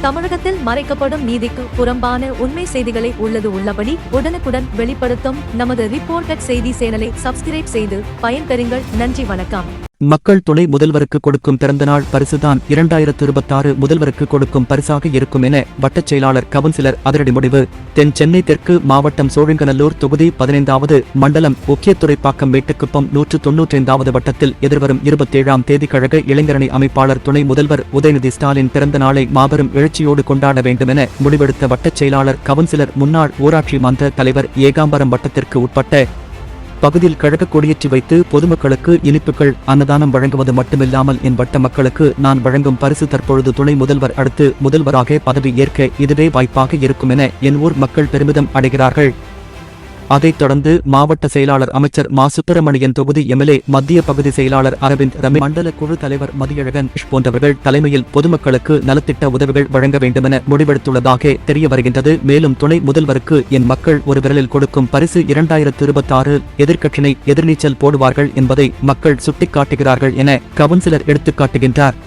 தமிழகத்தில் மறைக்கப்படும் நீதிக்கு புறம்பான உண்மை செய்திகளை உள்ளபடி உடனுக்குடன் வெளிப்படுத்தும் நமது ரிப்போர்ட்டட் செய்தி சேனலை சப்ஸ்கிரைப் செய்து பயன்பெறுங்கள். நன்றி, வணக்கம். மக்கள் துணை முதல்வருக்கு கொடுக்கும் பிறந்தநாள் பரிசுதான் 2026 முதல்வருக்கு கொடுக்கும் பரிசாக இருக்கும் என வட்டச் செயலாளர் கவுன்சிலர் அதிரடி முடிவு. தென் சென்னை தெற்கு மாவட்டம் சோழிங்கநல்லூர் தொகுதி 15வது மண்டலம் ஒக்கியத்துறைப்பாக்கம் மேட்டுக்குப்பம் 195வது வட்டத்தில் எதிர்வரும் 27ஆம் தேதி கழக இளைஞரணி அமைப்பாளர் துணை முதல்வர் உதயநிதி ஸ்டாலின் பிறந்த நாளை மாபெரும் எழுச்சியோடு கொண்டாட வேண்டும் என முடிவெடுத்த வட்டச் செயலாளர் கவுன்சிலர் முன்னாள் ஊராட்சி மன்ற தலைவர் ஏகாம்பரம் வட்டத்திற்கு உட்பட்ட பகுதியில் கழக கொடியேற்றி வைத்து பொதுமக்களுக்கு இனிப்புகள் அன்னதானம் வழங்குவது மட்டுமில்லாமல் என் வட்ட மக்களுக்கு நான் வழங்கும் பரிசு தற்பொழுது துணை முதல்வர் அடுத்து முதல்வராக பதவி ஏற்க இதுவே வாய்ப்பாக இருக்கும் என என் ஊர் மக்கள் பெருமிதம் அடைகிறார்கள். அதைத் தொடர்ந்து மாவட்ட செயலாளர் அமைச்சர் மா சுப்பிரமணியன், தொகுதி எம்எல்ஏ, மத்திய பகுதி செயலாளர் அரவிந்த் ரமேஷ், மண்டல குழு தலைவர் மதியழகன் போன்றவர்கள் தலைமையில் பொதுமக்களுக்கு நலத்திட்ட உதவிகள் வழங்க வேண்டுமென முடிவெடுத்துள்ளதாக தெரிய வருகின்றது. மேலும் துணை முதல்வருக்கு என் மக்கள் ஒரு விரலில் கொடுக்கும் பரிசு 2026 எதிர்க்கட்சியினை எதிர்நீச்சல் போடுவார்கள் என்பதை மக்கள் சுட்டிக்காட்டுகிறார்கள் என கவுன்சிலர் எடுத்துக்காட்டுகின்றார்.